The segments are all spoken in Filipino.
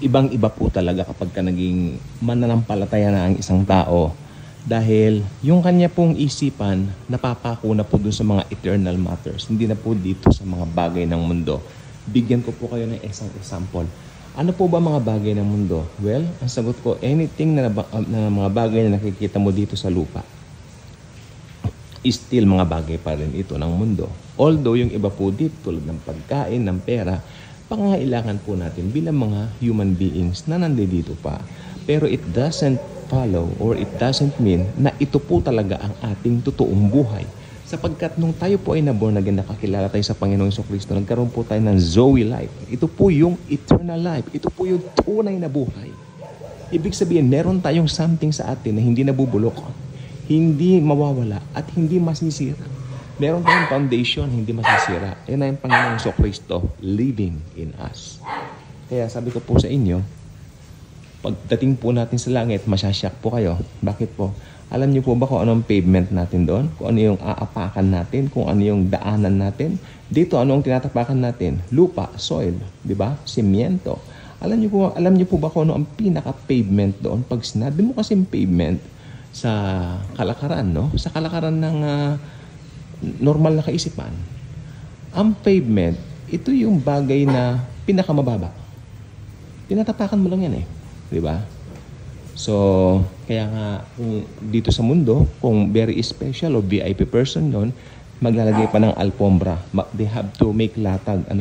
ibang-iba po talaga kapag ka naging mananampalataya na ang isang tao dahil yung kanya pong isipan napapako na po dun sa mga eternal matters, hindi na po dito sa mga bagay ng mundo. Bigyan ko po kayo ng isang example. Ano po ba mga bagay ng mundo? Well, ang sagot ko, anything na mga bagay na nakikita mo dito sa lupa, still mga bagay pa rin ito ng mundo. Although yung iba po dito tulad ng pagkain, ng pera, pangangailangan po natin bilang mga human beings na nandito pa. Pero it doesn't follow or it doesn't mean na ito po talaga ang ating totoong buhay. Sapagkat nung tayo po ay naborn again, nakakilala tayo sa Panginoong Jesucristo, nagkaroon po tayo ng Zoe life. Ito po yung eternal life. Ito po yung tunay na buhay. Ibig sabihin, meron tayong something sa atin na hindi nabubulok, hindi mawawala, at hindi masisira. Meron tayong foundation, hindi masisira. Yan na yung Panginoong Jesucristo living in us. Kaya sabi ko po sa inyo, pagdating po natin sa langit, masyasyak po kayo. Bakit po? Alam niyo po ba kung anong pavement natin doon? Kung ano yung aapakan natin? Kung ano yung daanan natin? Dito, ano ang tinatapakan natin? Lupa, soil, di ba? Simiento. Alam niyo po ba kung ano ang pinaka-pavement doon? Pag sinabi mo kasi pavement sa kalakaran, no? Sa kalakaran ng normal na kaisipan, ang pavement, ito yung bagay na pinakamababa. Tinatapakan mo lang yan eh. Di ba? So, kaya nga kung dito sa mundo, kung very special o VIP person doon, maglalagay pa ng alpombra. They have to make latag an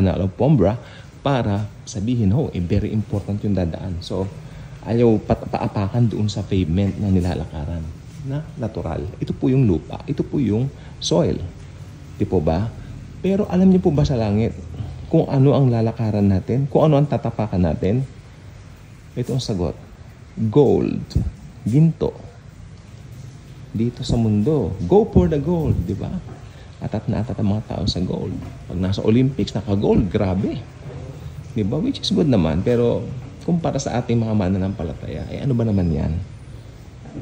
alpombra para sabihin, very important yung dadaan. So, ayaw paapakan doon sa pavement na nilalakaran na natural. Ito po yung lupa. Ito po yung soil. Di po ba? Pero alam niyo po ba sa langit kung ano ang lalakaran natin? Kung ano ang tatapakan natin? Ito ang sagot. Gold. Ginto. Dito sa mundo. Go for the gold. Di ba? Atat na atat ang mga tao sa gold. Pag nasa Olympics, naka-gold. Grabe. Di ba? Which is good naman. Pero kumpara sa ating mga mananampalataya, ano ba naman yan?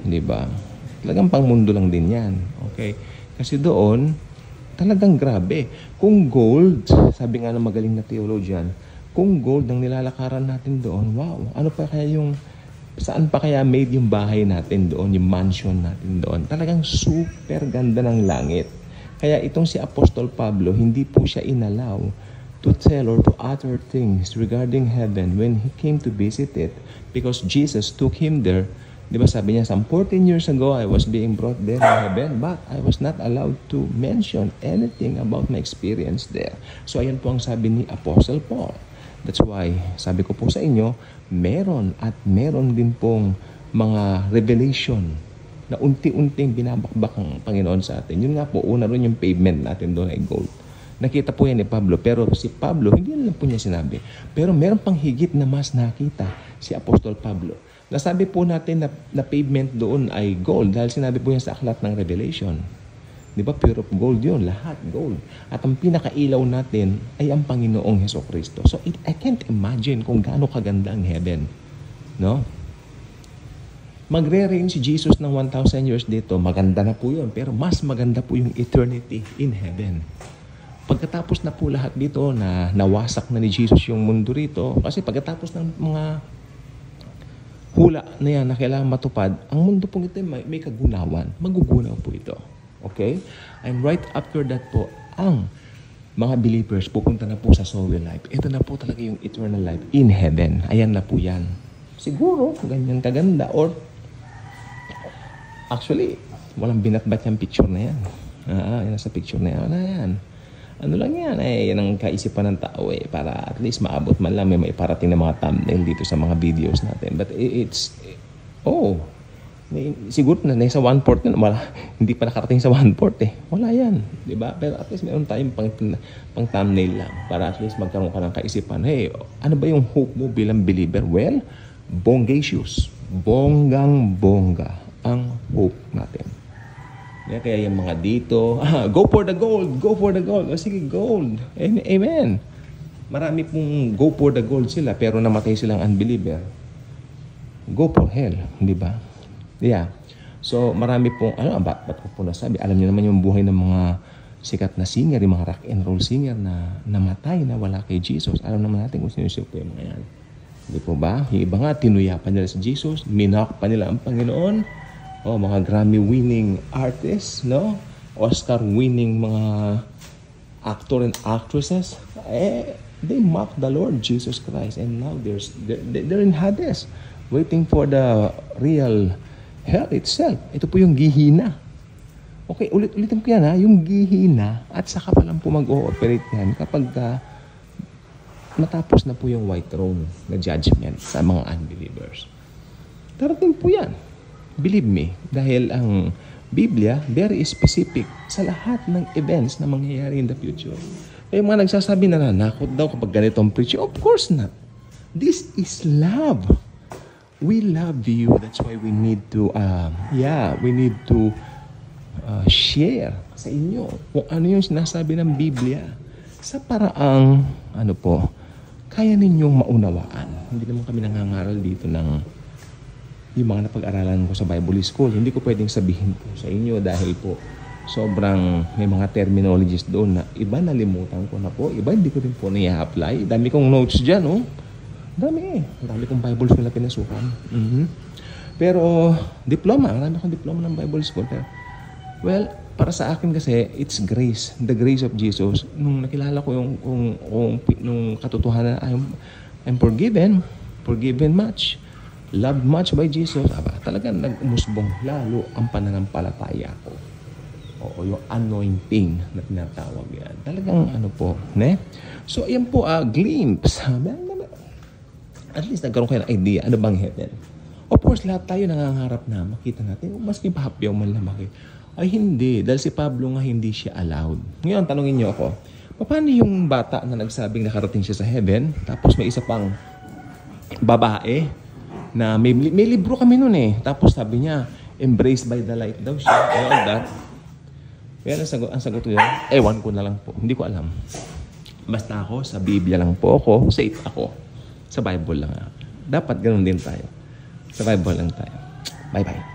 Di ba? Talagang pangmundo lang din yan. Okay? Kasi doon, talagang grabe. Kung gold, sabi nga ng magaling na theologian, kung gold ang nilalakaran natin doon, wow, ano pa kaya saan pa kaya made yung bahay natin doon, yung mansion natin doon? Talagang super ganda ng langit. Kaya itong si Apostol Pablo, hindi po siya inalaw to tell or to utter things regarding heaven when he came to visit it because Jesus took him there. Di ba sabi niya, some 14 years ago, I was being brought there in heaven, but I was not allowed to mention anything about my experience there. So ayan po ang sabi ni Apostle Paul. That's why, sabi ko po sa inyo, meron din pong mga revelation na unti-unting binabakbak ang Panginoon sa atin. Yun nga po, una rin yung pavement natin doon ay gold. Nakita po yan ni Pablo, pero si Pablo, hindi lang po niya sinabi. Pero meron pang higit na mas nakita si Apostol Pablo. Nasabi po natin na pavement doon ay gold dahil sinabi po yan sa aklat ng Revelation. Di ba? Pure of gold yun. Lahat gold. At ang pinakailaw natin ay ang Panginoong Jesucristo. So, I can't imagine kung gaano kaganda ang heaven. No? Magre-reign si Jesus ng 1,000 years dito. Maganda na po yun. Pero mas maganda po yung eternity in heaven. Pagkatapos na po lahat dito na nawasak na ni Jesus yung mundo rito. Kasi pagkatapos ng mga hula na yan na kailangan matupad, ang mundo pong ito may kagunawan. Magugunaw po ito. Okay? And right after that po, ang mga believers pupunta na po sa soul life. Ito na po talaga yung eternal life in heaven. Ayan na po yan. Siguro, ganyan kaganda. Or, actually, walang binatbat yung picture na yan. Yan sa picture na yan. Yan. Ano lang yan? Yan ang kaisipan ng tao para at least maabot man lang may maiparating na mga thumbnail dito sa mga videos natin. But siguro na nasa 1/4 na wala, hindi pa nakarating sa 1/4 wala yan, di ba? Pero at least meron tayong pang thumbnail lang para at least magkaroon ka ng kaisipan, ano ba yung hope mo bilang believer? Well, bongacious, bonggang-bongga ang hope natin. Kaya yung mga dito, go for the gold, go for the gold. Sige, gold. Amen. Marami pong go for the gold sila pero namatay silang unbeliever. Go for hell, di ba? Yeah. So, marami pong, ba't ko po nasabi? Alam niyo naman yung buhay ng mga sikat na singer, yung mga rock and roll singer na namatay, na wala kay Jesus. Alam naman natin kung sino po yung mga yan. Di po ba? Yung iba nga, tinuya pa nila si Jesus, minak pa nila ang Panginoon. O, mga Grammy-winning artists, no? Oscar-winning mga actor and actresses. They mock the Lord Jesus Christ. And now they're in Hades, waiting for the real hell itself. Ito po yung gihina. Okay, ulitin ko yan ha. Yung gihina, at saka pa lang po mag-ooperate yan kapag matapos na po yung white throne na judgment sa mga unbelievers. Darating po yan. Believe me, dahil ang Biblia, very specific sa lahat ng events na mangyayari in the future. Kaya mga nagsasabi na nanakot daw kapag ganitong preaching. Of course not. This is love. We love you. That's why we need to, share sa inyo kung ano yung sinasabi ng Biblia sa paraang, kaya ninyong maunawaan. Hindi naman kami nangangaral dito ng yung mga napag-aralan ko sa Bible School. Hindi ko pwedeng sabihin po sa inyo dahil po sobrang may mga terminologies doon na iba nalimutan ko na po. Iba hindi ko rin po na-apply. Dami kong notes dyan, oh. Dami kong Bible School na pinasukan. Pero marami akong diploma ng Bible School. Pero, well, para sa akin kasi, it's grace. The grace of Jesus. Nung nakilala ko nung katotohanan, I'm forgiven much. Loved much by Jesus. Talagang nag-umusbong lalo ang pananampalataya ko. O yung anointing na tinatawag yan. Talagang ne? So, yan po, glimpse. At least nagkaroon kayo ng idea. Ano bang heaven? Of course, lahat tayo nangangarap na makita natin. Maski pahapyaw man lang ay hindi. Dahil si Pablo nga hindi siya allowed. Ngayon, tanungin niyo ako, paano yung bata na nagsabing nakarating siya sa heaven, tapos may isa pang babae na may libro kami nun eh. Tapos sabi niya, embraced by the light daw siya. All that. Kaya ang sagot ko yun, ewan ko na lang po. Hindi ko alam. Basta ako, sa Biblia lang po ako, safe ako. Sa Bible lang. Dapat ganun din tayo. Sa Bible lang tayo. Bye-bye.